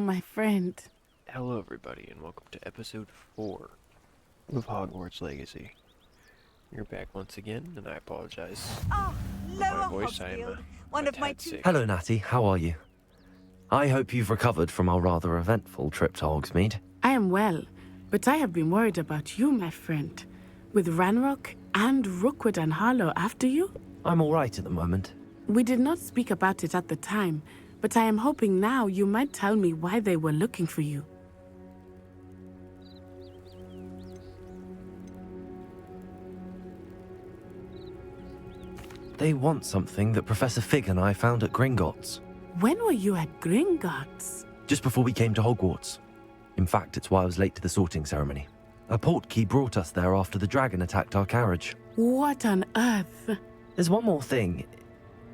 my friend. Hello everybody and welcome to episode 4 of Hogwarts Legacy. You're back once again and I apologize for my voice. I am one a of my tad two. sick. Hello, Natty. How are you? I hope you've recovered from our rather eventful trip to Hogsmeade. I am well, but I have been worried about you, my friend. With Ranrock and Rookwood and Harlow after you? I'm all right at the moment. We did not speak about it at the time, but I am hoping now you might tell me why they were looking for you. They want something that Professor Fig and I found at Gringotts, When were you at Gringotts? just before we came to Hogwarts. In fact, it's why I was late to the sorting ceremony. A portkey brought us there after the dragon attacked our carriage. What on earth? There's one more thing.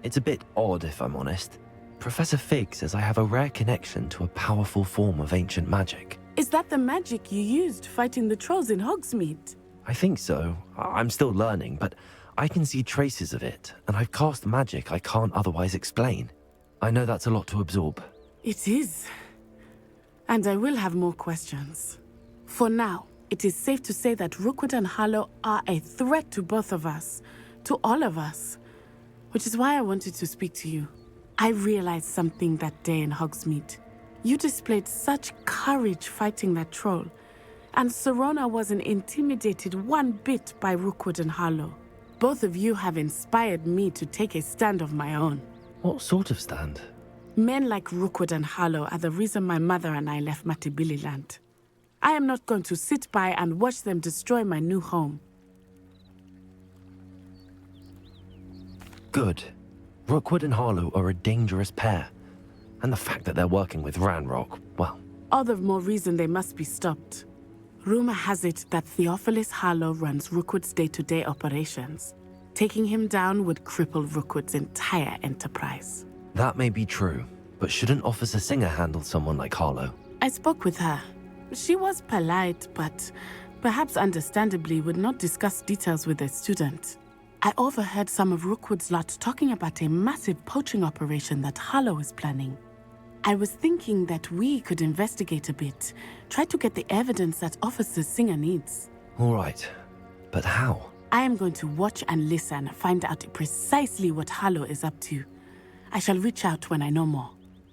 It's a bit odd, if I'm honest. Professor Fig says I have a rare connection to a powerful form of ancient magic. Is that the magic you used fighting the trolls in Hogsmeade? I think so. I'm still learning, but I can see traces of it, and I've cast magic I can't otherwise explain. I know that's a lot to absorb. It is. And I will have more questions. For now, it is safe to say that Rookwood and Harlow are a threat to both of us, to all of us, which is why I wanted to speak to you. I realized something that day in Hogsmeade. You displayed such courage fighting that troll, and Serona wasn't intimidated one bit by Rookwood and Harlow. Both of you have inspired me to take a stand of my own. What sort of stand? Men like Rookwood and Harlow are the reason my mother and I left Matabeleland. I am not going to sit by and watch them destroy my new home. Good. Rookwood and Harlow are a dangerous pair. And the fact that they're working with Ranrock, well... All the more reason they must be stopped. Rumor has it that Theophilus Harlow runs Rookwood's day-to-day operations. Taking him down would cripple Rookwood's entire enterprise. That may be true, but shouldn't Officer Singer handle someone like Harlow? I spoke with her. She was polite, but perhaps understandably would not discuss details with a student. I overheard some of Rookwood's lot talking about a massive poaching operation that Harlow is planning. I was thinking that we could investigate a bit, try to get the evidence that Officer Singer needs. All right, but how? I am going to watch and listen, find out precisely what Harlow is up to. I shall reach out when I know more.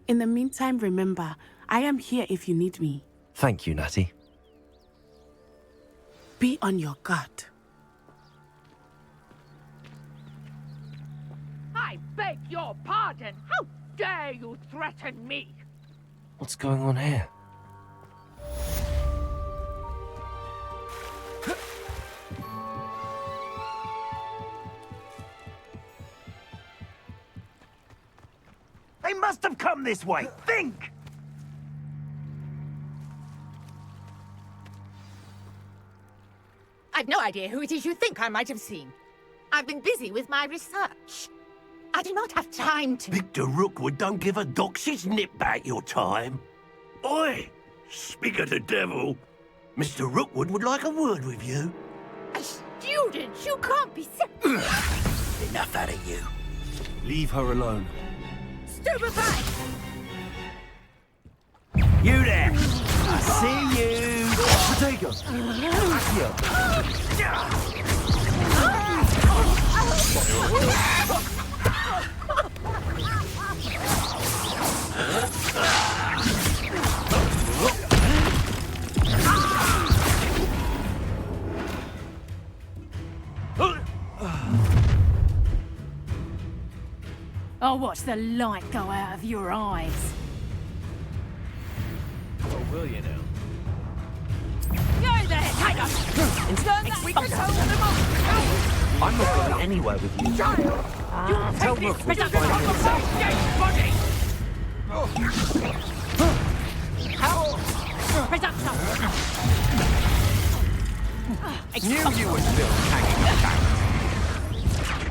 In the meantime, remember, I am here if you need me. Thank you, Natty. Be on your guard. I beg your pardon. How dare you threaten me? What's going on here? They must have come this way. Think! I've no idea who it is you think I might have seen. I've been busy with my research. I do not have time to... Victor Rookwood don't give a doxy's nip back your time. Oi! Speak of the devil. Mr. Rookwood would like a word with you. A student? You can't be so... Enough out of you. Leave her alone. Stupefy! You there! I see you! Potato! I'll watch the light go out of your eyes. Oh, will you now? Go there, Tiger! Turn that control them off! I'm not going anywhere with you. You Tell take this Rookwood to bit of find himself. body! Presumption! Knew you were still hanging around.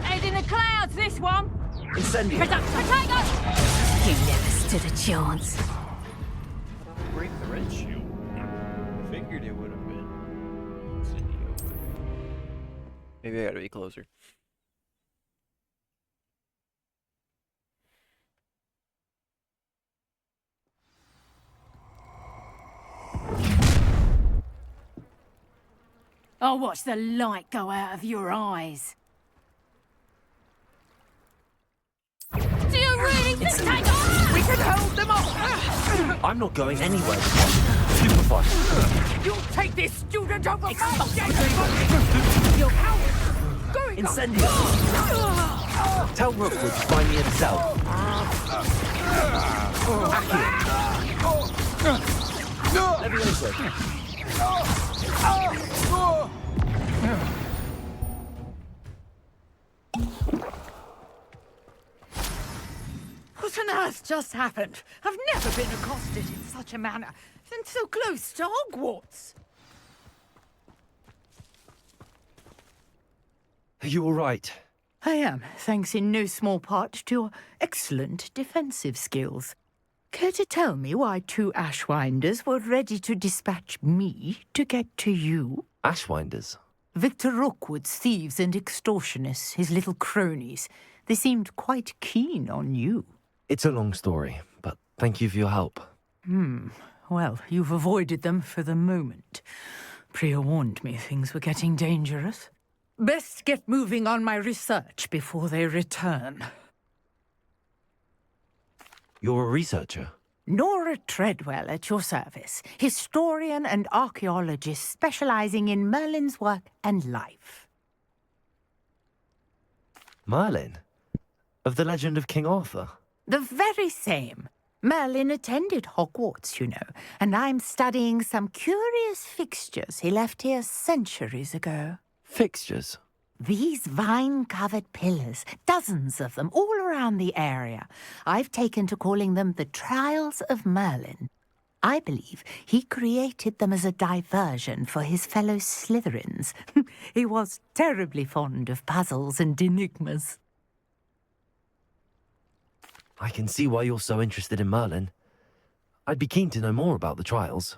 Head in the clouds, this one! Incendio. Presumption! Tiger! You never stood a chance. Break the red shield. Figured it would have been. Incendio, but maybe I gotta be closer. I'll watch the light go out of your eyes. Do you really think I got? We can hold them off! I'm not going anywhere. Stupefy. You'll take this student over my dead! You coward! Going Incendio. Tell Rookwood to find me in the cell. What on earth just happened? I've never been accosted in such a manner, and so close to Hogwarts. Are you all right? I am, thanks in no small part to your excellent defensive skills. Care to tell me why 2 Ashwinders were ready to dispatch me to get to you? Ashwinders? Victor Rookwood's thieves and extortionists, his little cronies. They seemed quite keen on you. It's a long story, but thank you for your help. Well, you've avoided them for the moment. Priya warned me things were getting dangerous. Best get moving on my research before they return. You're a researcher? Nora Treadwell at your service, historian and archaeologist specializing in Merlin's work and life. Merlin? Of the legend of King Arthur? The very same. Merlin attended Hogwarts, you know, and I'm studying some curious fixtures he left here centuries ago. Fixtures? These vine-covered pillars, dozens of them, all around the area. I've taken to calling them the Trials of Merlin. I believe he created them as a diversion for his fellow Slytherins. He was terribly fond of puzzles and enigmas. I can see why you're so interested in Merlin. I'd be keen to know more about the trials.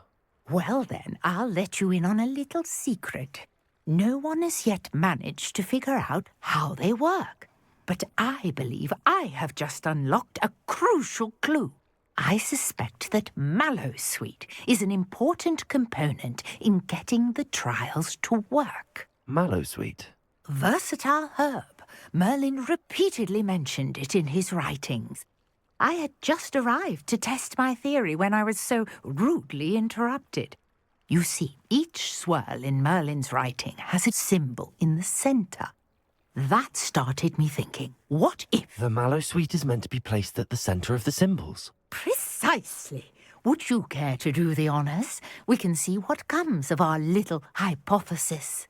Well then, I'll let you in on a little secret. No one has yet managed to figure out how they work. But I believe I have just unlocked a crucial clue. I suspect that Mallowsweet is an important component in getting the trials to work. Mallowsweet? Versatile herb. Merlin repeatedly mentioned it in his writings. I had just arrived to test my theory when I was so rudely interrupted. You see, each swirl in Merlin's writing has a symbol in the centre. That started me thinking, what if... The Mallowsweet is meant to be placed at the centre of the symbols. Precisely. Would you care to do the honours? We can see what comes of our little hypothesis.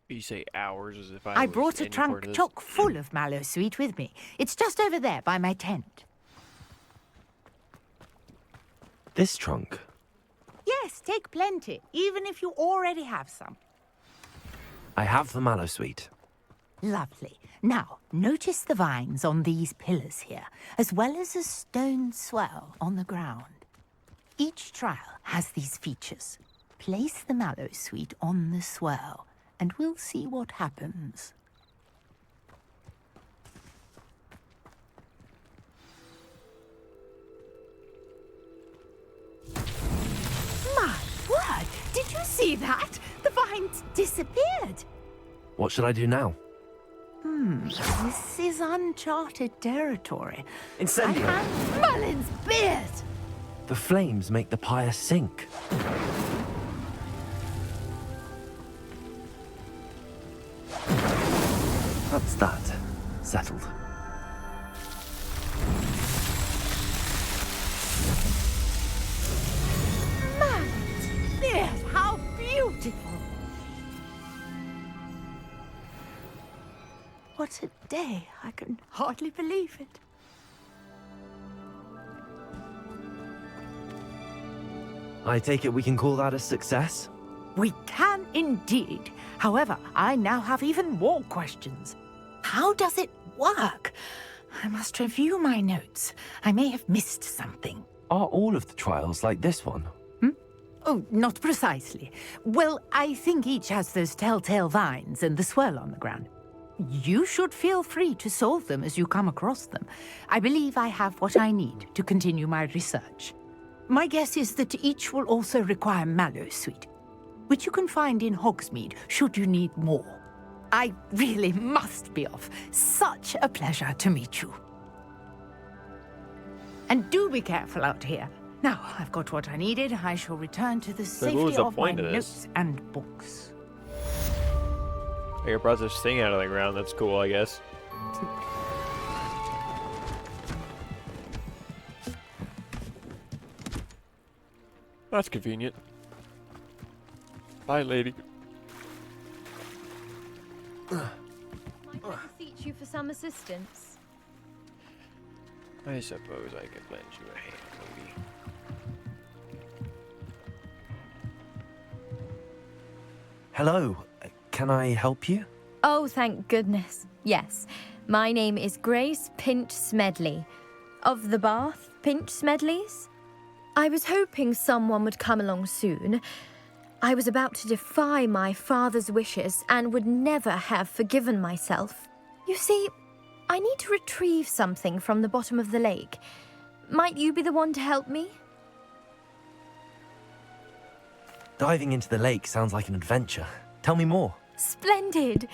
You say hours as if I was brought a any part of trunk this. chock full of Mallowsweet with me. It's just over there by my tent. This trunk? Yes, take plenty, even if you already have some. I have the Mallowsweet. Lovely. Now, notice the vines on these pillars here, as well as a stone swell on the ground. Each trial has these features. Place the Mallowsweet on the swell, and we'll see what happens. My word! Did you see that? The vines disappeared. What should I do now? This is uncharted territory. I Incendio! have Merlin's beard! The flames make the pyre sink. That's that. Settled. Merlin's beard! How beautiful! What a day. I can hardly believe it. I take it we can call that a success? We can indeed. However, I now have even more questions. How does it work? I must review my notes. I may have missed something. Are all of the trials like this one? Oh, not precisely. Well, I think each has those telltale vines and the swirl on the ground. You should feel free to solve them as you come across them. I believe I have what I need to continue my research. My guess is that each will also require Mallowsweet. which you can find in Hogsmeade should you need more. I really must be off. Such a pleasure to meet you. And do be careful out here. Now, I've got what I needed. I shall return to the what was safety the of my point of this? notes and books. Your brother's thing out of the ground. That's cool, I guess. That's convenient. Bye, lady. Might I beseech you for some assistance? I suppose I could lend you a hand, lady. Hello, can I help you? Oh, thank goodness. Yes. My name is Grace Pinch Smedley. Of the Bath Pinch Smedleys? I was hoping someone would come along soon. I was about to defy my father's wishes and would never have forgiven myself. You see, I need to retrieve something from the bottom of the lake. Might you be the one to help me? Diving into the lake sounds like an adventure. Tell me more. Splendid!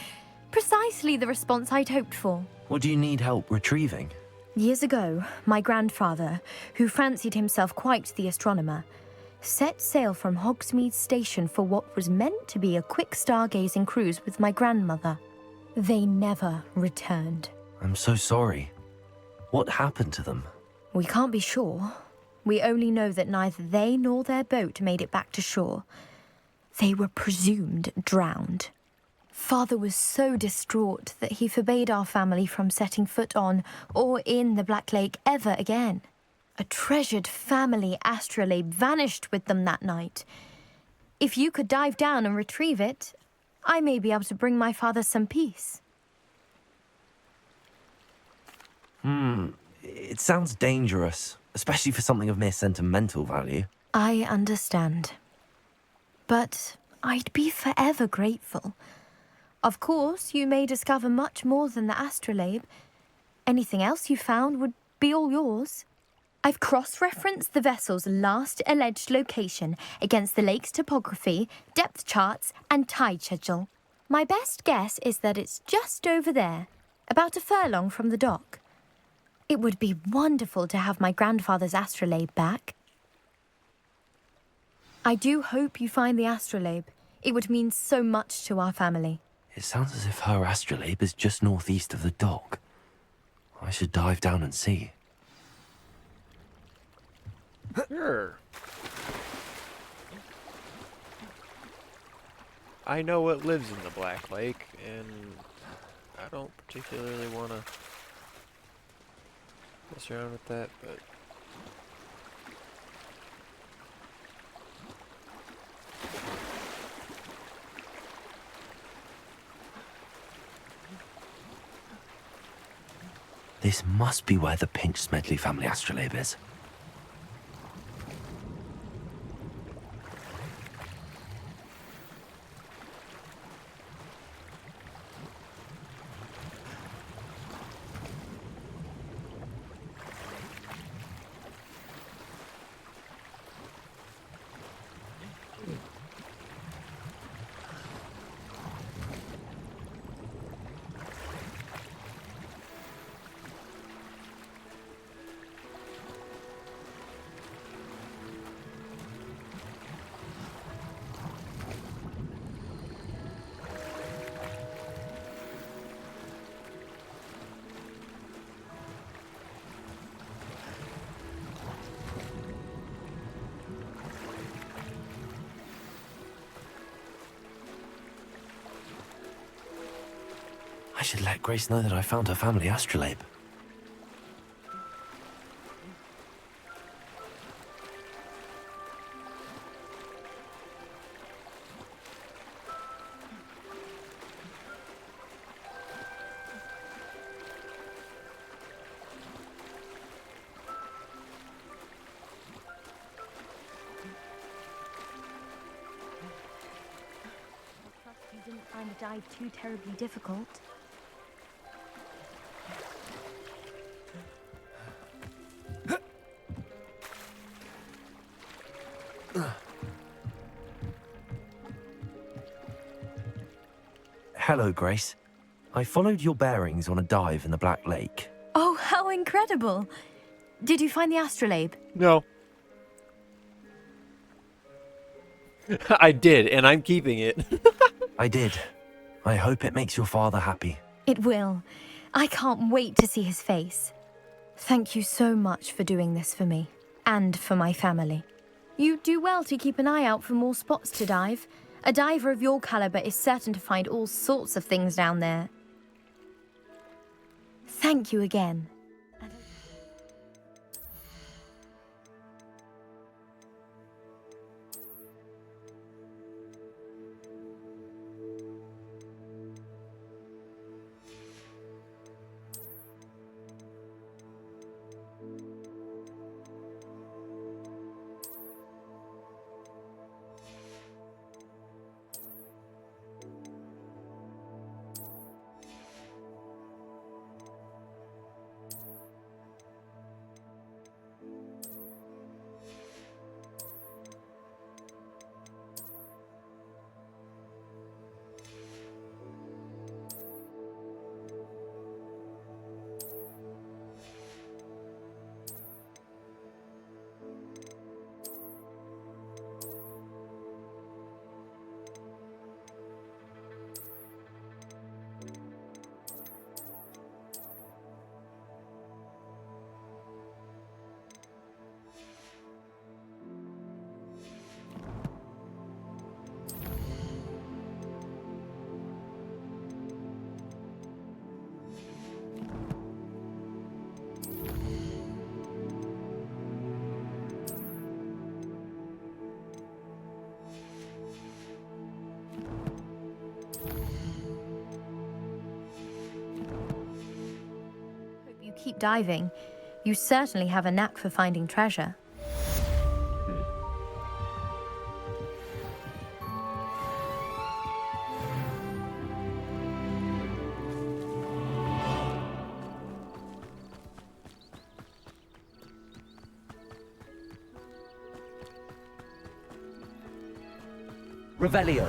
Precisely the response I'd hoped for. What do you need help retrieving? Years ago, my grandfather, who fancied himself quite the astronomer, set sail from Hogsmeade Station for what was meant to be a quick stargazing cruise with my grandmother. They never returned. I'm so sorry. What happened to them? We can't be sure. We only know that neither they nor their boat made it back to shore. They were presumed drowned. Father was so distraught that he forbade our family from setting foot on or in the Black Lake ever again. A treasured family astrolabe vanished with them that night. If you could dive down and retrieve it, I may be able to bring my father some peace. It sounds dangerous, especially for something of mere sentimental value. I understand. But I'd be forever grateful. Of course, you may discover much more than the astrolabe. Anything else you found would be all yours. I've cross-referenced the vessel's last alleged location against the lake's topography, depth charts, and tide schedule. My best guess is that it's just over there, about a furlong from the dock. It would be wonderful to have my grandfather's astrolabe back. I do hope you find the astrolabe. It would mean so much to our family. It sounds as if her astrolabe is just northeast of the dock. I should dive down and see. Sure. I know what lives in the Black Lake, and I don't particularly want to mess around with that, but... This must be where the Pinch Smedley family astrolabe is. I should let Grace know that I found her family astrolabe. Trust you didn't find the dive too terribly difficult. Hello, Grace. I followed your bearings on a dive in the Black Lake. Oh, how incredible! Did you find the astrolabe? No. I did, and I'm keeping it. I did. I hope it makes your father happy. It will. I can't wait to see his face. Thank you so much for doing this for me, and for my family. You do well to keep an eye out for more spots to dive. A diver of your caliber is certain to find all sorts of things down there. Thank you again. Keep diving. You certainly have a knack for finding treasure. Revelio.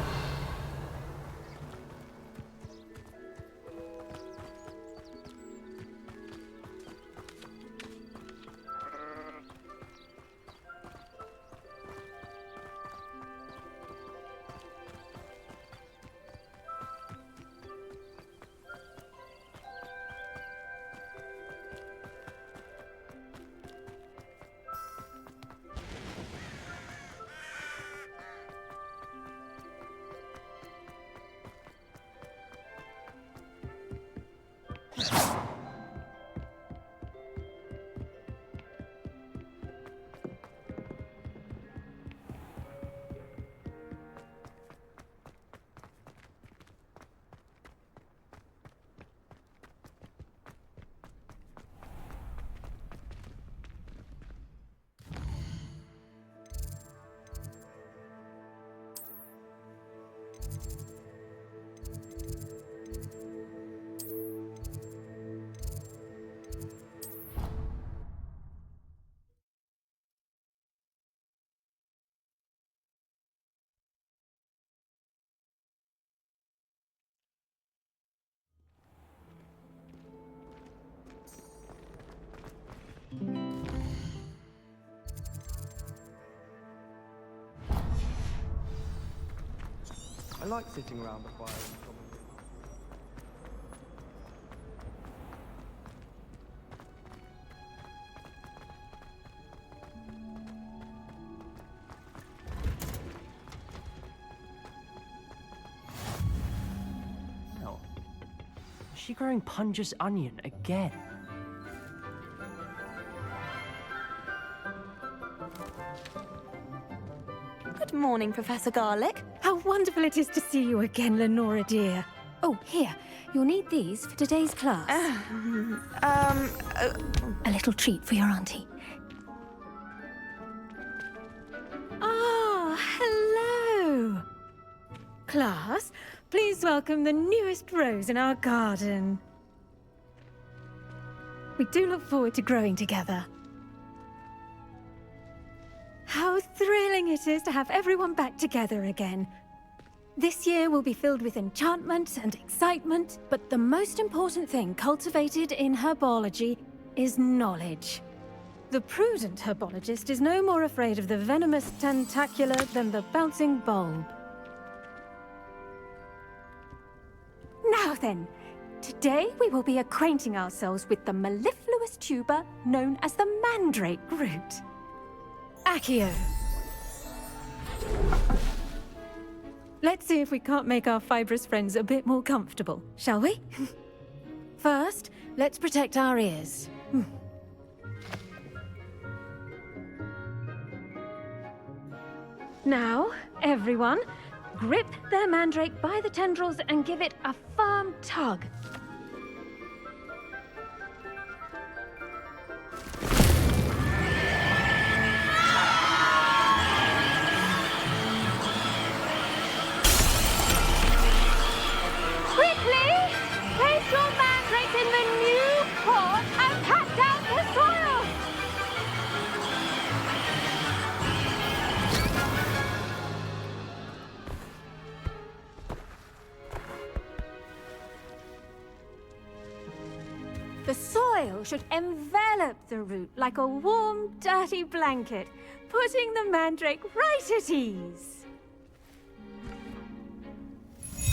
I like sitting around the fire and talking. No. Is she growing Punja's onion again? Good morning, Professor Garlic. How wonderful it is to see you again, Lenora dear. Oh, here, you'll need these for today's class. A little treat for your auntie. Ah, hello. Class, please welcome the newest rose in our garden. We do look forward to growing together. How thrilling it is to have everyone back together again. This year will be filled with enchantment and excitement, but the most important thing cultivated in herbology is knowledge. The prudent herbologist is no more afraid of the venomous tentacula than the bouncing bulb. Now then, today we will be acquainting ourselves with the mellifluous tuber known as the mandrake root. Accio. Let's see if we can't make our fibrous friends a bit more comfortable, shall we? First, let's protect our ears. Now, everyone, grip their mandrake by the tendrils and give it a firm tug. Quickly! Place your mandrake in the new pot and pat down the soil! The soil should envelop the root like a warm, dirty blanket, putting the mandrake right at ease.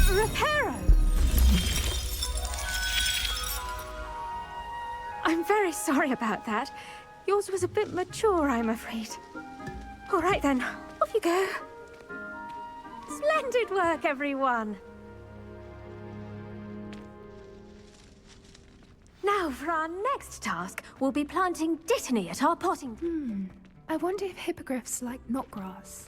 Reparo! I'm very sorry about that. Yours was a bit mature, I'm afraid. All right then, off you go. Splendid work, everyone. Now, for our next task, we'll be planting dittany at our potting. I wonder if hippogriffs like knotgrass.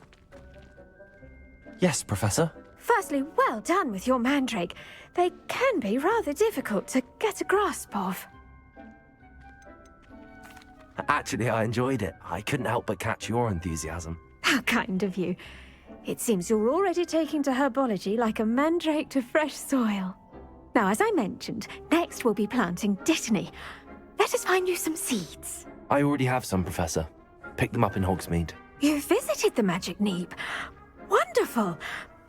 Yes, Professor. Firstly, well done with your mandrake. They can be rather difficult to get a grasp of. Actually, I enjoyed it. I couldn't help but catch your enthusiasm. How kind of you. It seems you're already taking to herbology like a mandrake to fresh soil. Now, as I mentioned, next we'll be planting dittany. Let us find you some seeds. I already have some, Professor. Picked them up in Hogsmeade. You visited the Magic Neep. Wonderful.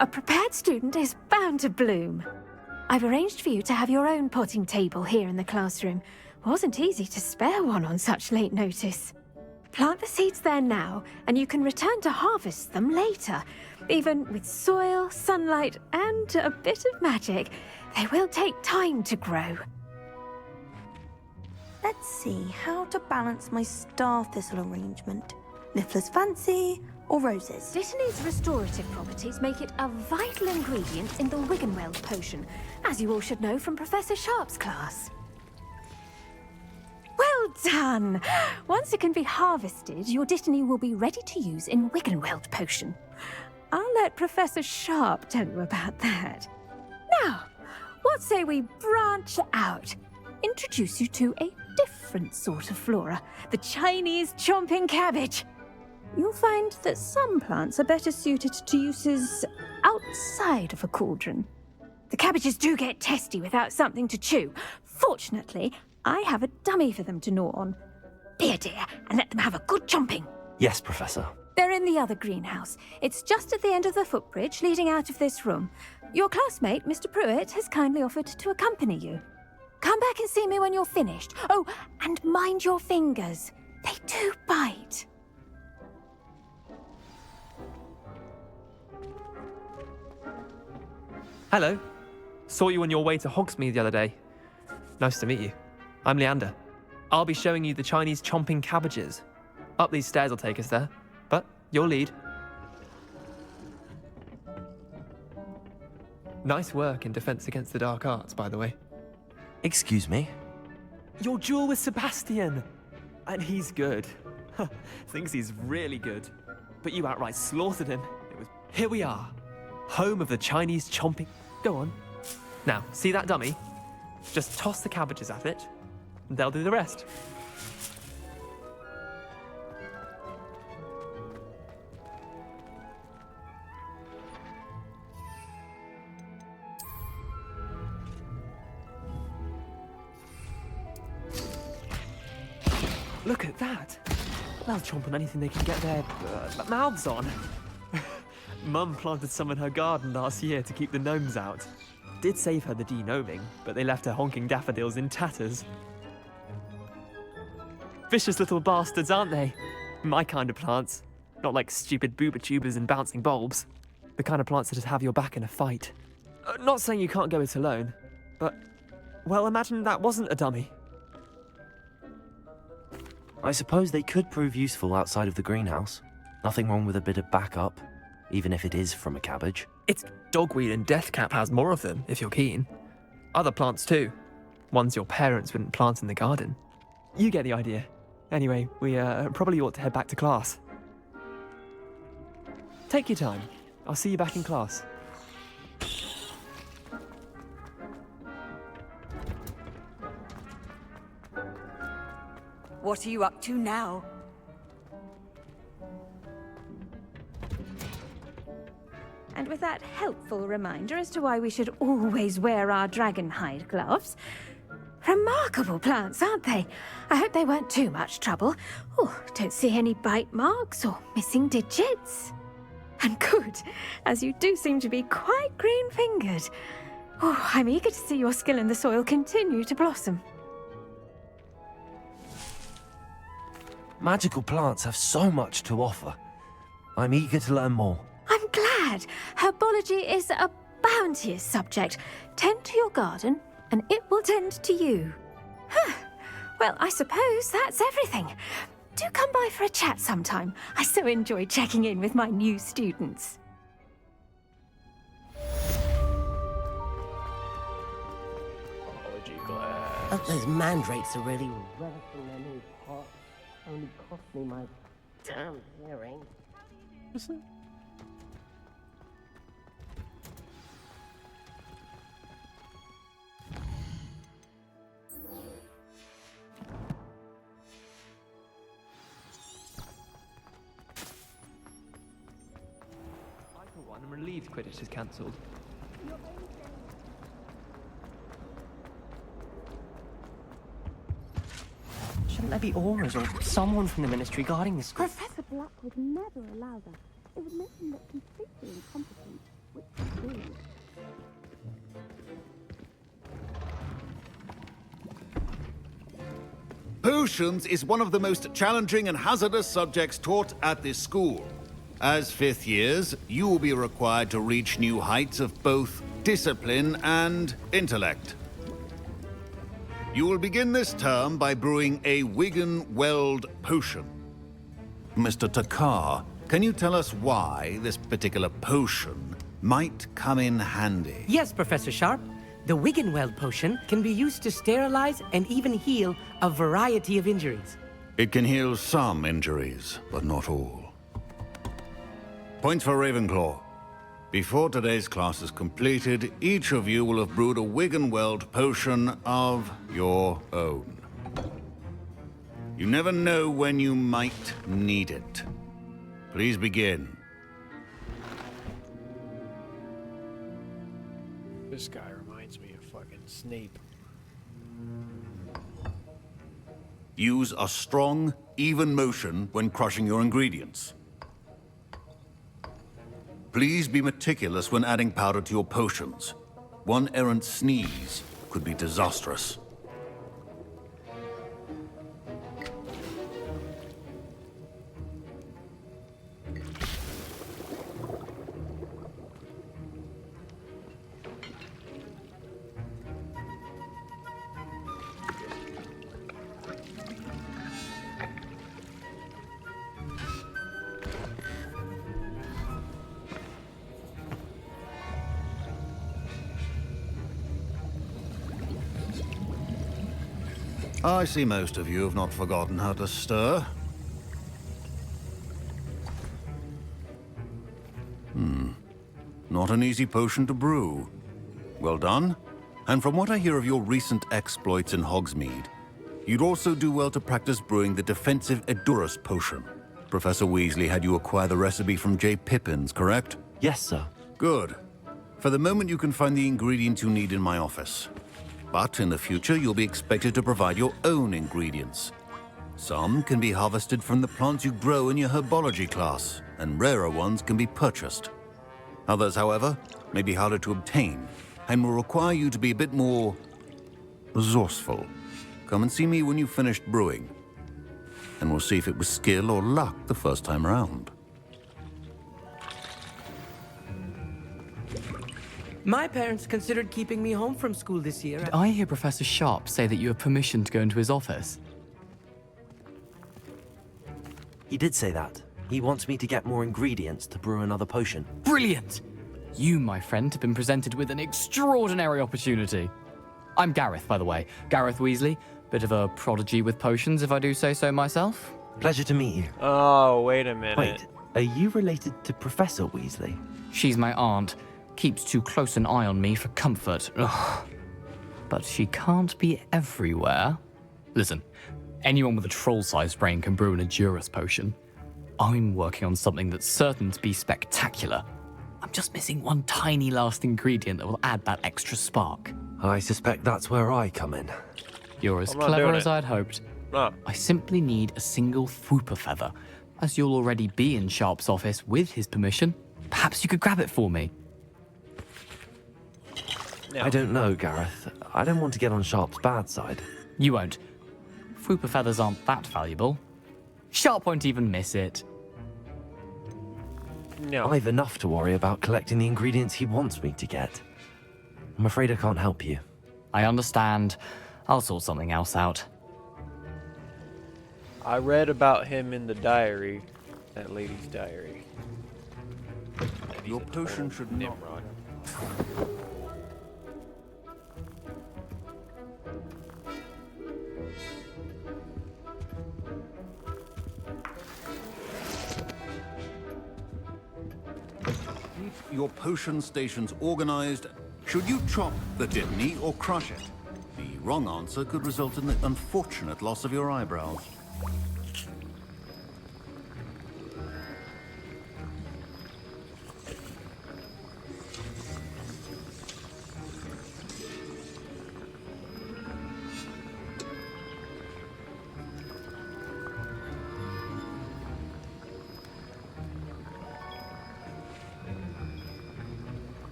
A prepared student is bound to bloom. I've arranged for you to have your own potting table here in the classroom. Wasn't easy to spare one on such late notice. Plant the seeds there now, and you can return to harvest them later. Even with soil, sunlight, and a bit of magic, they will take time to grow. Let's see how to balance my star thistle arrangement. Niffler's fancy or roses? Dittany's restorative properties make it a vital ingredient in the Wiggenweld potion, as you all should know from Professor Sharp's class. Well done! Once it can be harvested, your dittany will be ready to use in Wiggenweld potion. I'll let Professor Sharp tell you about that. Now, what say we branch out? Introduce you to a different sort of flora, the Chinese chomping cabbage. You'll find that some plants are better suited to uses outside of a cauldron. The cabbages do get testy without something to chew. Fortunately, I have a dummy for them to gnaw on. Be a dear and let them have a good chomping. Yes, Professor. They're in the other greenhouse. It's just at the end of the footbridge leading out of this room. Your classmate, Mr. Pruitt, has kindly offered to accompany you. Come back and see me when you're finished. Oh, and mind your fingers. They do bite. Hello. Saw you on your way to Hogsmeade the other day. Nice to meet you. I'm Leander. I'll be showing you the Chinese chomping cabbages. Up these stairs will take us there, but you'll lead. Nice work in Defense Against the Dark Arts, by the way. Excuse me? Your duel with Sebastian! And he's good. Thinks he's really good. But you outright slaughtered him. Here we are. Home of the Chinese chomping... Go on. Now, see that dummy? Just toss the cabbages at it, and they'll do the rest. Look at that! They'll chomp on anything they can get their mouths on. Mum planted some in her garden last year to keep the gnomes out. Did save her the de-gnoming, but they left her honking daffodils in tatters. Vicious little bastards, aren't they? My kind of plants. Not like stupid booba tubers and bouncing bulbs. The kind of plants that just have your back in a fight. Not saying you can't go it alone, but... well, imagine that wasn't a dummy. I suppose they could prove useful outside of the greenhouse. Nothing wrong with a bit of backup, even if it is from a cabbage. It's dogweed and deathcap has more of them, if you're keen. Other plants too. Ones your parents wouldn't plant in the garden. You get the idea. Anyway, we probably ought to head back to class. Take your time. I'll see you back in class. What are you up to now? And with that helpful reminder as to why we should always wear our dragon hide gloves. Remarkable plants, aren't they? I hope they weren't too much trouble. Oh, don't see any bite marks or missing digits. And good, as you do seem to be quite green-fingered. Oh, I'm eager to see your skill in the soil continue to blossom. Magical plants have so much to offer. I'm eager to learn more. I'm glad. Herbology is a bounteous subject. Tend to your garden, and it will tend to you. Huh. Well, I suppose that's everything. Do come by for a chat sometime. I so enjoy checking in with my new students. Biology class. Hope those mandrakes are really relishing their new pot. Only cost me my damn hearing. I'm relieved Quidditch is cancelled. Shouldn't there be auras or someone from the ministry guarding this school? Professor Black would never allow that. It would make him look completely incompetent, which is rude. Potions is one of the most challenging and hazardous subjects taught at this school. As fifth years, you will be required to reach new heights of both discipline and intellect. You will begin this term by brewing a Wiggenweld potion. Mr. Takar, can you tell us why this particular potion might come in handy? Yes, Professor Sharp. The Wiggenweld potion can be used to sterilize and even heal a variety of injuries. It can heal some injuries, but not all. Points for Ravenclaw. Before today's class is completed, each of you will have brewed a Wiggenweld potion of your own. You never know when you might need it. Please begin. This guy reminds me of fucking Snape. Use a strong, even motion when crushing your ingredients. Please be meticulous when adding powder to your potions. One errant sneeze could be disastrous. I see most of you have not forgotten how to stir. Not an easy potion to brew. Well done. And from what I hear of your recent exploits in Hogsmeade, you'd also do well to practice brewing the defensive Edurus potion. Professor Weasley had you acquire the recipe from J. Pippins, correct? Yes, sir. Good. For the moment, you can find the ingredients you need in my office. But in the future, you'll be expected to provide your own ingredients. Some can be harvested from the plants you grow in your herbology class, and rarer ones can be purchased. Others, however, may be harder to obtain and will require you to be a bit more resourceful. Come and see me when you've finished brewing, and we'll see if it was skill or luck the first time around. My parents considered keeping me home from school this year. Did I hear Professor Sharp say that you have permission to go into his office? He did say that. He wants me to get more ingredients to brew another potion. Brilliant! You, my friend, have been presented with an extraordinary opportunity. I'm Gareth, by the way. Gareth Weasley. Bit of a prodigy with potions, if I do say so myself. Pleasure to meet you. Oh, wait a minute. Wait, are you related to Professor Weasley? She's my aunt. Keeps too close an eye on me for comfort. Ugh. But she can't be everywhere. Listen, anyone with a troll-sized brain can brew an Edurus potion. I'm working on something that's certain to be spectacular. I'm just missing one tiny last ingredient that will add that extra spark. I suspect that's where I come in. You're as I'm not clever doing as it. I'd hoped. No. I simply need a single Fwooper feather. As you'll already be in Sharp's office with his permission, perhaps you could grab it for me. No. I don't know, Gareth. I don't want to get on Sharp's bad side. You won't. Fwooper feathers aren't that valuable. Sharp won't even miss it. No. I've enough to worry about collecting the ingredients he wants me to get. I'm afraid I can't help you. I understand. I'll sort something else out. I read about him in the diary, that lady's diary. And he's Your a potion total should not- Nimrod. Keep your potion stations organized. Should you chop the Dittany or crush it? The wrong answer could result in the unfortunate loss of your eyebrows.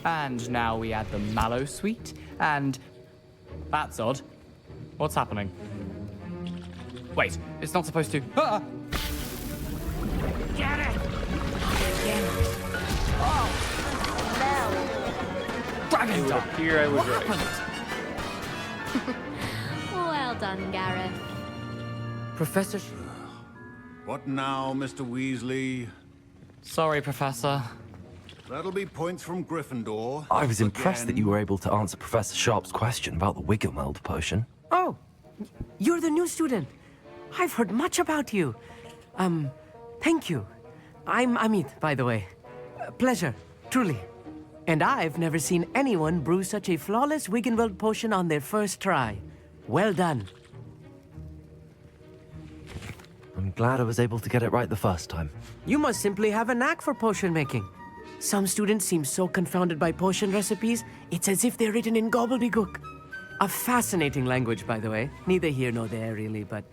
And now we add the mallow sweet, and... That's odd. What's happening? Wait, it's not supposed to... Ah! Get it! Dragon It would Dog! appear I was What right. happened? Well done, Gareth. Professor... What now, Mr. Weasley? Sorry, Professor. That'll be points from Gryffindor. I was impressed that Again. you were able to answer Professor Sharp's question about the Wiggenweld potion. Oh, you're the new student. I've heard much about you. Thank you. I'm Amit, by the way. Pleasure, truly. And I've never seen anyone brew such a flawless Wiggenweld potion on their first try. Well done. I'm glad I was able to get it right the first time. You must simply have a knack for potion making. Some students seem so confounded by potion recipes, it's as if they're written in gobbledygook. A fascinating language, by the way. Neither here nor there, really, but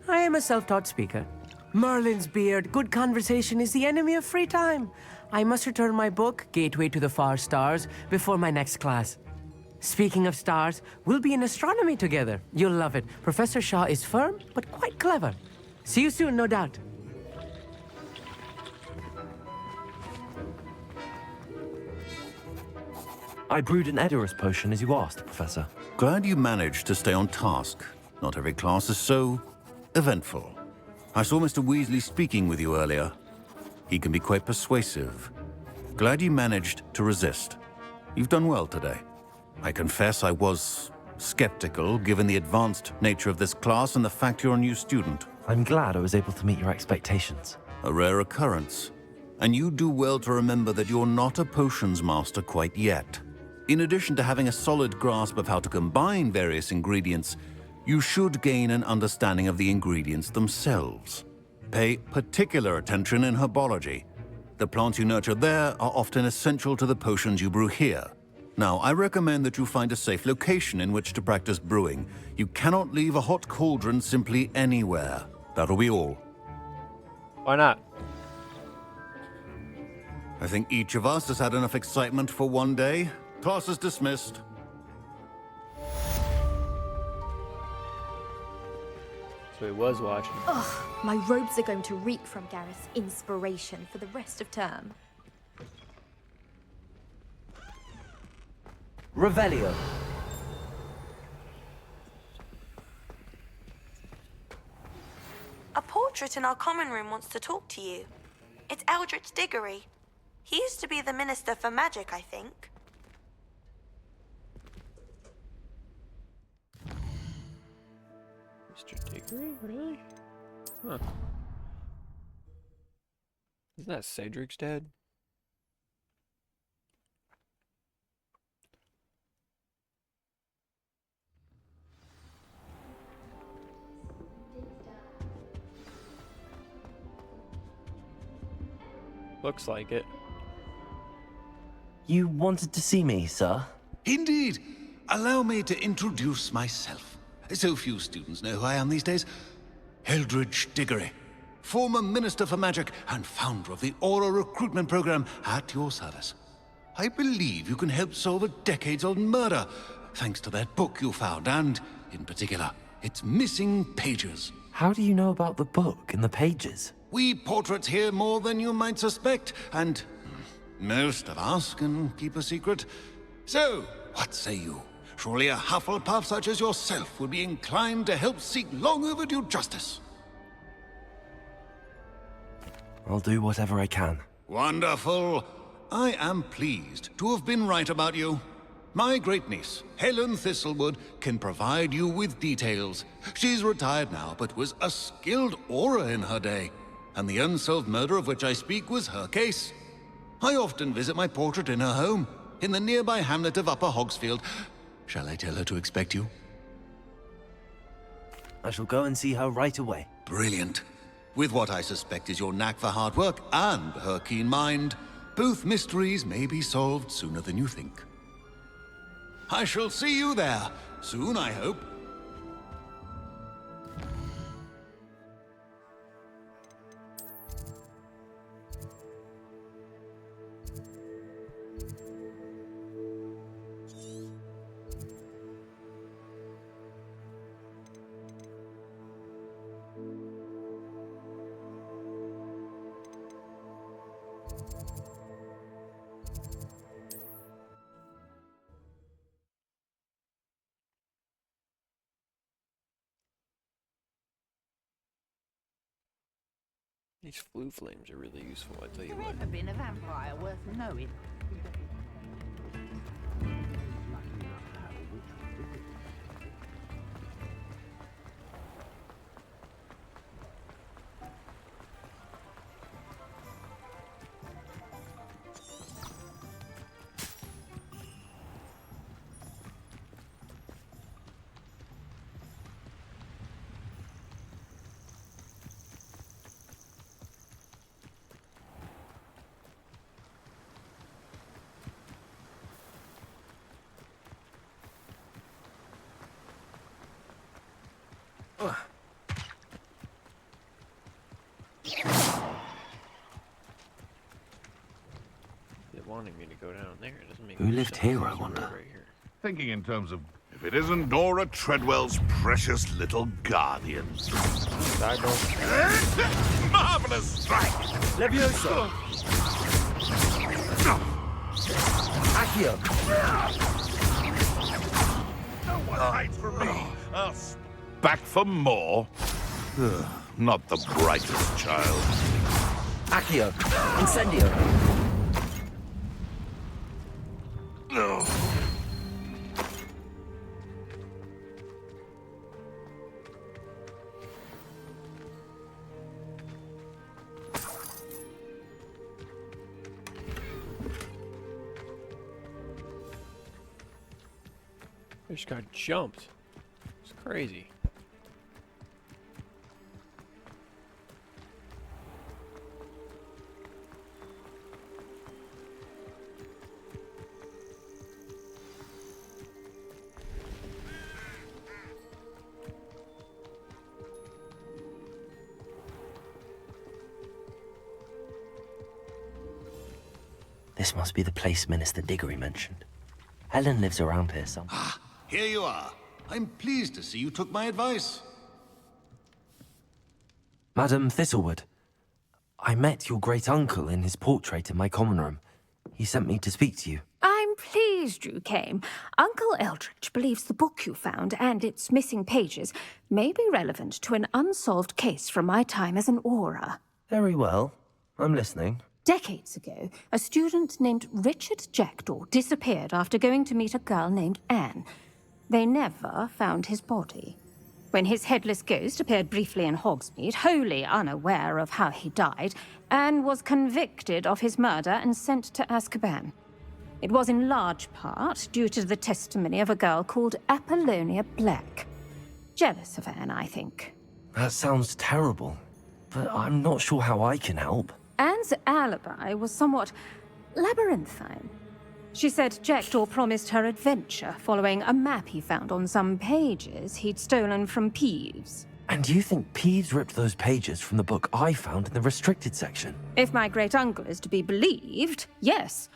I am a self-taught speaker. Merlin's beard, good conversation is the enemy of free time. I must return my book, Gateway to the Far Stars, before my next class. Speaking of stars, we'll be in astronomy together. You'll love it. Professor Shaw is firm, but quite clever. See you soon, no doubt. I brewed an Edurus potion as you asked, Professor. Glad you managed to stay on task. Not every class is so eventful. I saw Mr. Weasley speaking with you earlier. He can be quite persuasive. Glad you managed to resist. You've done well today. I confess I was skeptical, given the advanced nature of this class and the fact you're a new student. I'm glad I was able to meet your expectations. A rare occurrence. And you do well to remember that you're not a potions master quite yet. In addition to having a solid grasp of how to combine various ingredients, you should gain an understanding of the ingredients themselves. Pay particular attention in herbology. The plants you nurture there are often essential to the potions you brew here. Now, I recommend that you find a safe location in which to practice brewing. You cannot leave a hot cauldron simply anywhere. That'll be all. Why not? I think each of us has had enough excitement for one day. Class is dismissed. So he was watching. Ugh, my robes are going to reek from Gareth's inspiration for the rest of term. Revelio. A portrait in our common room wants to talk to you. It's Eldritch Diggory. He used to be the Minister for Magic, I think. Mr. Diggory? Really? Huh. Isn't that Cedric's dad? Looks like it. You wanted to see me, sir? Indeed. Allow me to introduce myself. So few students know who I am these days. Eldritch Diggory, former Minister for Magic and founder of the Aura recruitment program at your service. I believe you can help solve a decades-old murder, thanks to that book you found, and, in particular, its missing pages. How do you know about the book and the pages? We portraits hear more than you might suspect, and most of us can keep a secret. So, what say you? Surely a Hufflepuff such as yourself would be inclined to help seek long overdue justice. I'll do whatever I can. Wonderful. I am pleased to have been right about you. My great-niece, Helen Thistlewood, can provide you with details. She's retired now, but was a skilled aura in her day. And the unsolved murder of which I speak was her case. I often visit my portrait in her home, in the nearby hamlet of Upper Hogsfield. Shall I tell her to expect you? I shall go and see her right away. Brilliant. With what I suspect is your knack for hard work and her keen mind, both mysteries may be solved sooner than you think. I shall see you there, soon I hope. These flue flames are really useful, I tell you what. Ever been a vampire worth knowing? They're wanting me to go down there. It doesn't make Who any lived sense. here, I There's a wonder? road right here. Thinking in terms of, if it isn't Dora Treadwell's precious little guardian. Marvelous strike! Levioso! Accio! No one hides from me. Back for more? Ugh, not the brightest child. Accio! Incendio! No. I just got jumped. It's crazy. This must be the place Minister Diggory mentioned. Helen lives around here somewhere. Here you are. I'm pleased to see you took my advice. Madam Thistlewood, I met your great-uncle in his portrait in my common room. He sent me to speak to you. I'm pleased you came. Uncle Eldridge believes the book you found and its missing pages may be relevant to an unsolved case from my time as an Auror. Very well. I'm listening. Decades ago, a student named Richard Jackdaw disappeared after going to meet a girl named Anne. They never found his body. When his headless ghost appeared briefly in Hogsmeade, wholly unaware of how he died, Anne was convicted of his murder and sent to Azkaban. It was in large part due to the testimony of a girl called Apollonia Black. Jealous of Anne, I think. That sounds terrible, but I'm not sure how I can help. Anne's alibi was somewhat labyrinthine. She said Jackdaw promised her adventure following a map he found on some pages he'd stolen from Peeves. And you think Peeves ripped those pages from the book I found in the restricted section? If my great-uncle is to be believed, yes.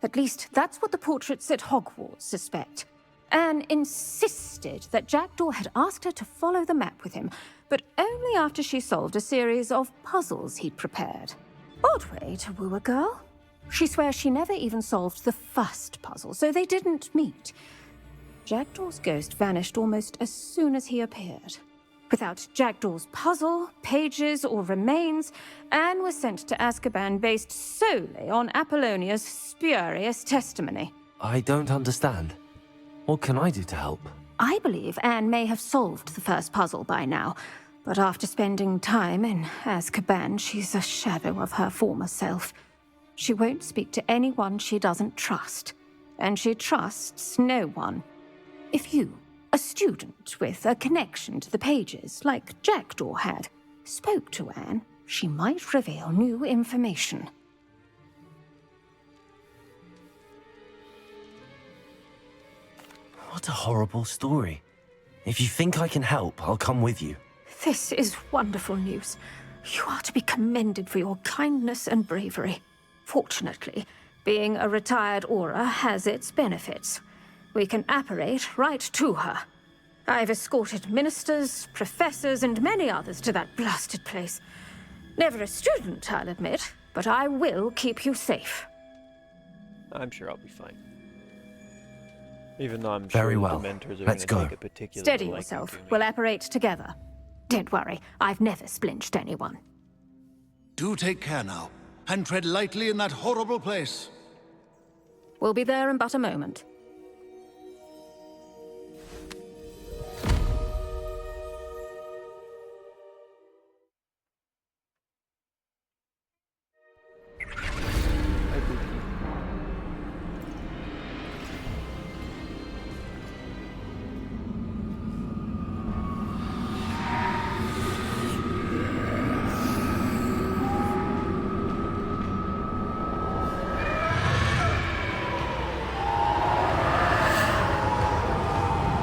At least that's what the portraits at Hogwarts suspect. Anne insisted that Jackdaw had asked her to follow the map with him, but only after she solved a series of puzzles he'd prepared. Odd way to woo a girl. She swears she never even solved the first puzzle, so they didn't meet. Jackdaw's ghost vanished almost as soon as he appeared. Without Jackdaw's puzzle, pages, or remains, Anne was sent to Azkaban based solely on Apollonia's spurious testimony. I don't understand. What can I do to help? I believe Anne may have solved the first puzzle by now, but after spending time in Azkaban, she's a shadow of her former self. She won't speak to anyone she doesn't trust, and she trusts no one. If you, a student with a connection to the pages, like Jackdaw had, spoke to Anne, she might reveal new information. What a horrible story. If you think I can help, I'll come with you. This is wonderful news. You are to be commended for your kindness and bravery. Fortunately, being a retired Auror has its benefits. We can apparate right to her. I've escorted ministers, professors, and many others to that blasted place. Never a student, I'll admit, but I will keep you safe. I'm sure I'll be fine. Even though I'm Very sure well. the Dementors are Let's going go. to take a particular Steady liking yourself. to me. We'll apparate together. Don't worry, I've never splinched anyone. Do take care now, and tread lightly in that horrible place. We'll be there in but a moment.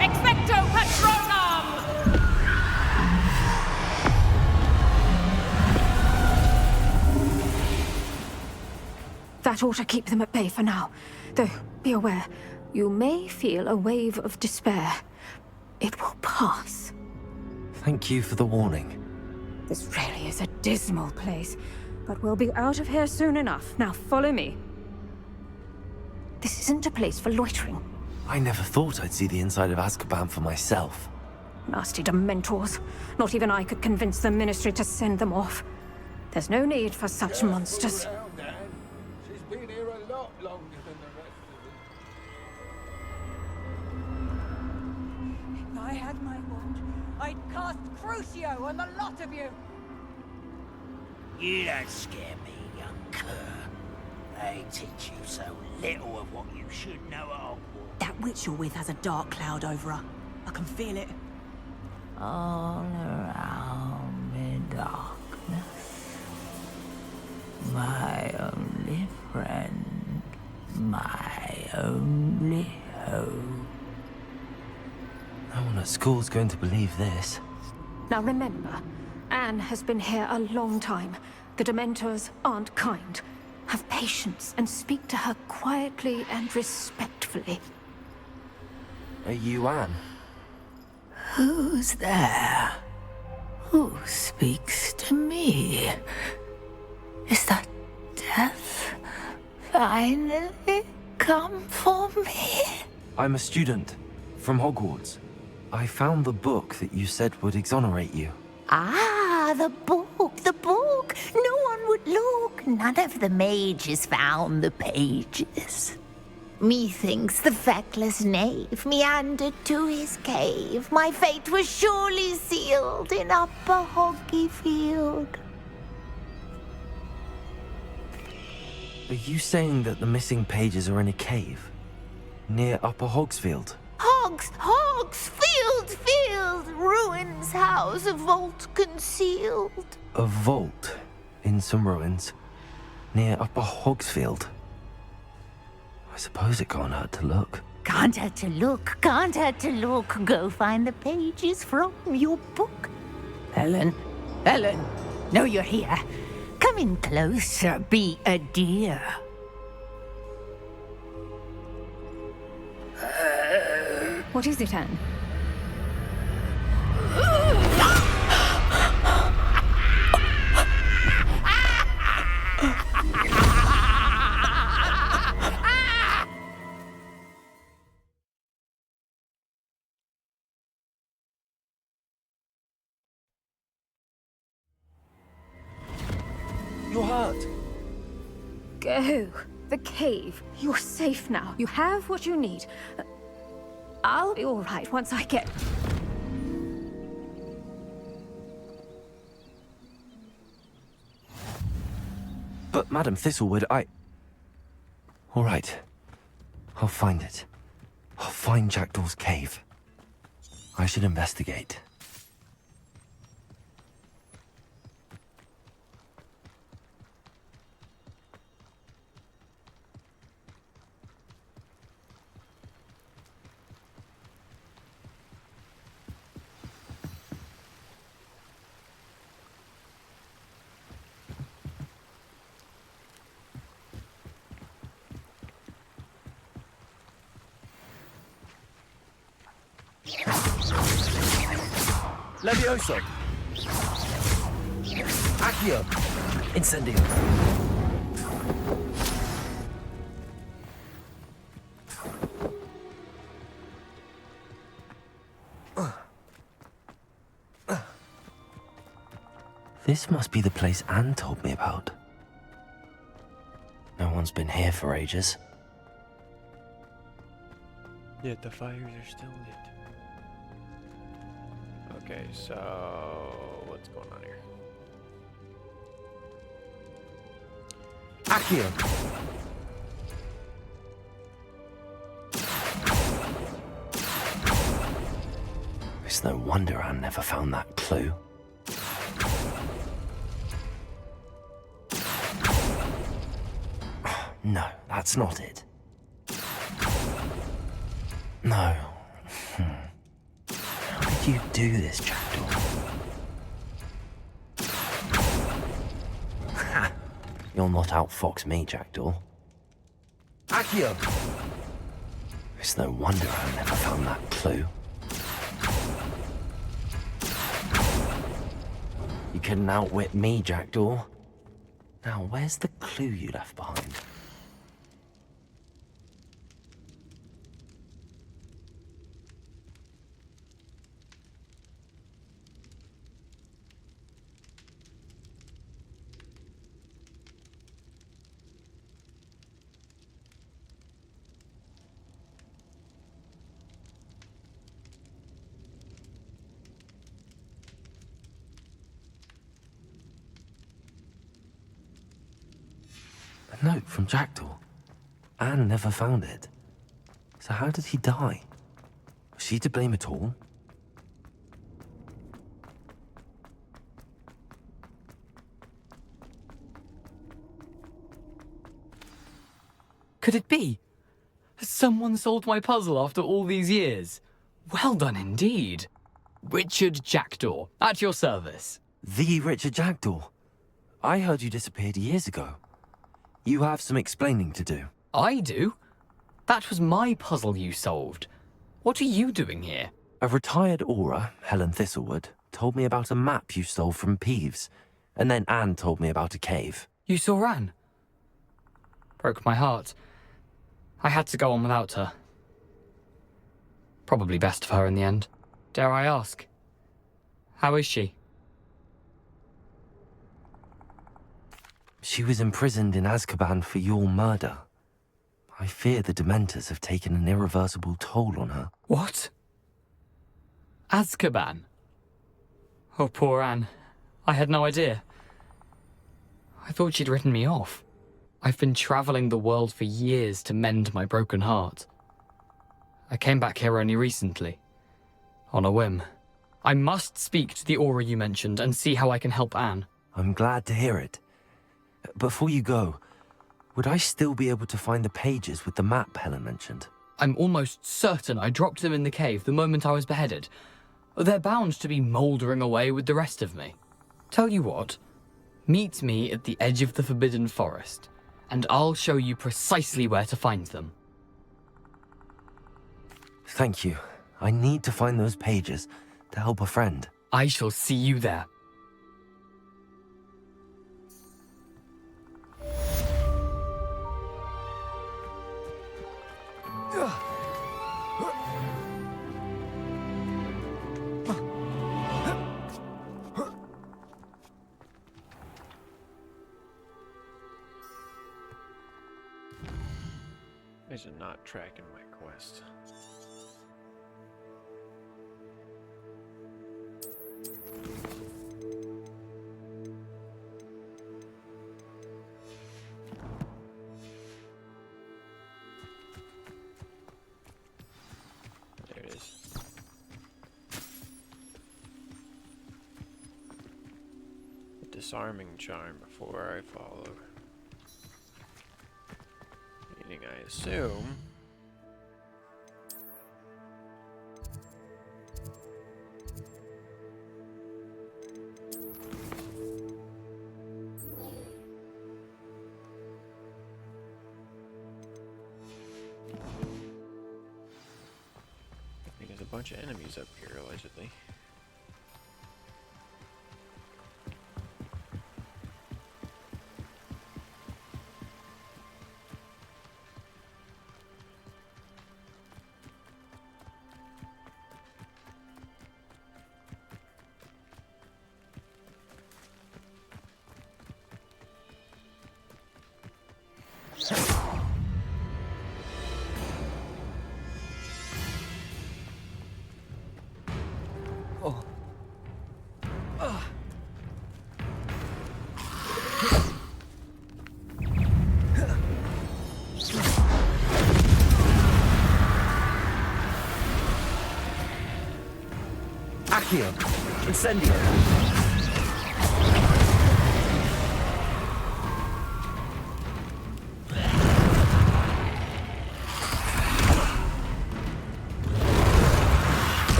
Expecto Patronum! That ought to keep them at bay for now. Though, be aware, you may feel a wave of despair. It will pass. Thank you for the warning. This really is a dismal place, but we'll be out of here soon enough. Now follow me. This isn't a place for loitering. I never thought I'd see the inside of Azkaban for myself. Nasty Dementors. Not even I could convince the Ministry to send them off. There's no need for such monsters. She's been here a lot longer than the rest of them. If I had my wand, I'd cast Crucio on the lot of you. You don't scare me, young cur. They teach you so little of what you should know at Hogwarts. That witch you're with has a dark cloud over her. I can feel it. All around me darkness. My only friend. My only hope. No one at school's going to believe this. Now remember, Anne has been here a long time. The Dementors aren't kind. Have patience and speak to her quietly and respectfully. Are you Anne? Who's there? Who speaks to me? Is that death finally come for me? I'm a student from Hogwarts. I found the book that you said would exonerate you. Ah, the book, the book. No one would look. None of the mages found the pages. Methinks the feckless knave meandered to his cave. My fate was surely sealed in Upper Hoggyfield. Are you saying that the missing pages are in a cave? Near Upper Hogsfield? Field, ruins house, a vault concealed. A vault in some ruins near Upper Hogsfield? I suppose it can't hurt to look. Can't hurt to look, can't hurt to look. Go find the pages from your book. Helen, no, you're here. Come in closer, be a dear. What is it, Anne? You're hurt. Go. The cave. You're safe now. You have what you need. I'll be all right once I get... But, Madam Thistlewood, All right. I'll find it. I'll find Jackdaw's cave. I should investigate. Levioso! Accio! Incendio! This must be the place Anne told me about. No one's been here for ages. Yet the fires are still lit. Okay, so what's going on here? Accio! It's no wonder Anne never found that clue. No, that's not it. No. How did you do this, Jackdaw? Ha! You'll not outfox me, Jackdaw. Accio! It's no wonder I never found that clue. You couldn't outwit me, Jackdaw. Now, where's the clue you left behind? A note from Jackdaw. Anne never found it. So how did he die? Was she to blame at all? Could it be? Has someone solved my puzzle after all these years? Well done indeed. Richard Jackdaw, at your service. The Richard Jackdaw? I heard you disappeared years ago. You have some explaining to do. I do? That was my puzzle you solved. What are you doing here? A retired Aura, Helen Thistlewood, told me about a map you stole from Peeves, and then Anne told me about a cave. You saw Anne? Broke my heart. I had to go on without her. Probably best of her in the end. Dare I ask? How is she? She was imprisoned in Azkaban for your murder. I fear the Dementors have taken an irreversible toll on her. What? Azkaban? Oh, poor Anne. I had no idea. I thought she'd written me off. I've been traveling the world for years to mend my broken heart. I came back here only recently, on a whim. I must speak to the Aura you mentioned and see how I can help Anne. I'm glad to hear it. Before you go, would I still be able to find the pages with the map Helen mentioned? I'm almost certain I dropped them in the cave the moment I was beheaded. They're bound to be mouldering away with the rest of me. Tell you what, meet me at the edge of the Forbidden Forest, and I'll show you precisely where to find them. Thank you. I need to find those pages to help a friend. I shall see you there. Is it not tracking my quest? There it is. A disarming charm before I follow. Meaning I assume there's a bunch of enemies up here allegedly. Accio! Incendio!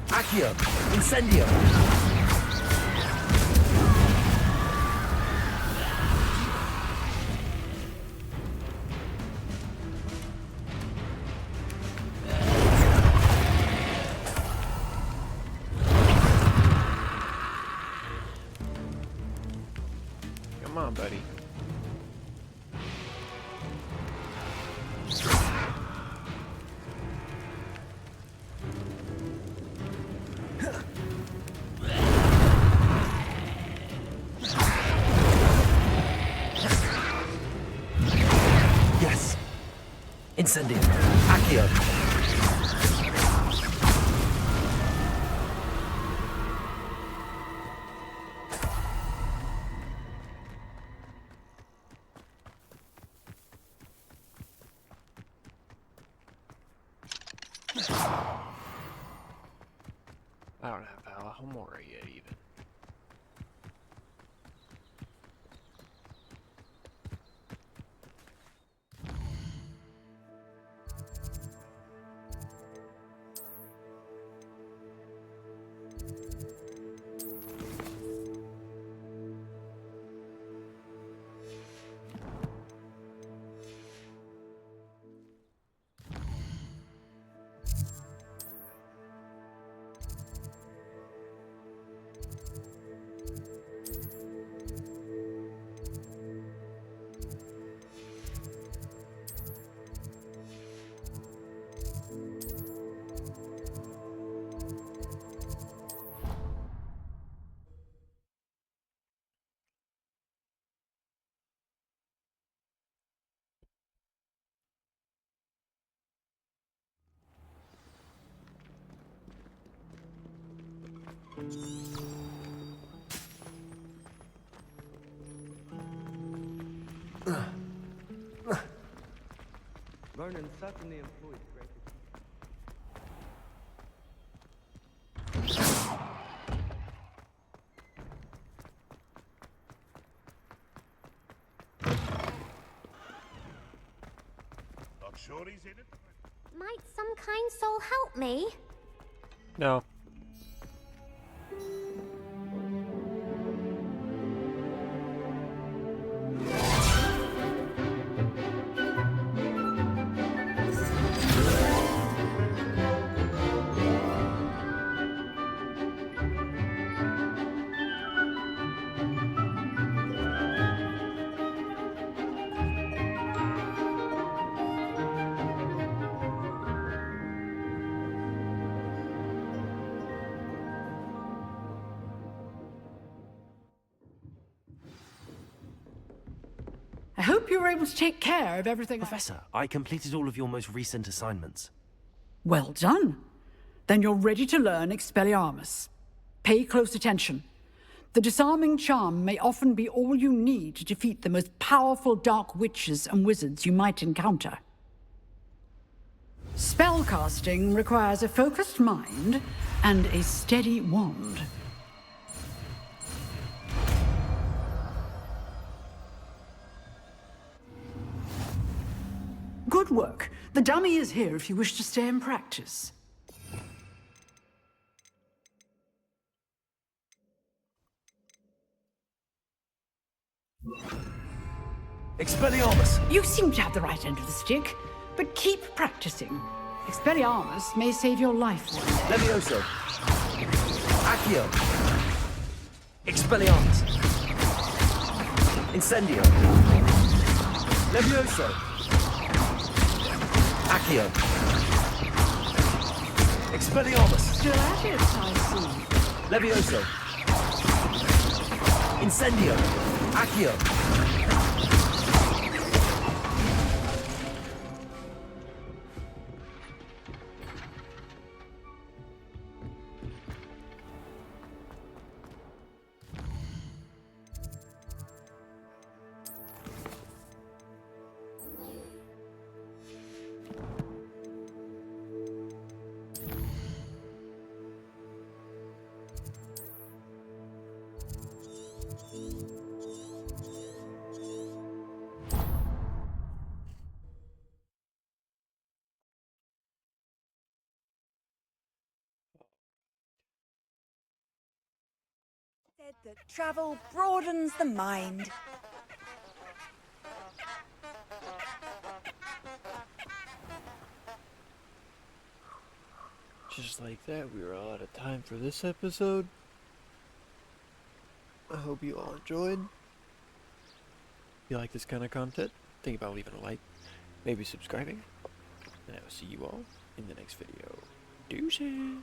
Accio! Incendio! Come on, buddy. Yes! Incendio! Accio! I don't have Alohomora yet, even. Vernon certainly employed great. Not sure he's in it. Might some kind soul help me? No. I hope you were able to take care of everything. Professor, I completed all of your most recent assignments. Well done. Then you're ready to learn Expelliarmus. Pay close attention. The disarming charm may often be all you need to defeat the most powerful dark witches and wizards you might encounter. Spellcasting requires a focused mind and a steady wand. Good work. The dummy is here if you wish to stay and practice. Expelliarmus! You seem to have the right end of the stick, but keep practicing. Expelliarmus may save your life. Levioso! Accio! Expelliarmus! Incendio! Levioso! Accio! Expelliarmus! Still at it, I see. Levioso! Incendio! Accio! Said that travel broadens the mind. Just like that, we are all out of time for this episode. I hope you all enjoyed. If you like this kind of content, think about leaving a like, maybe subscribing, and I will see you all in the next video. Deuces!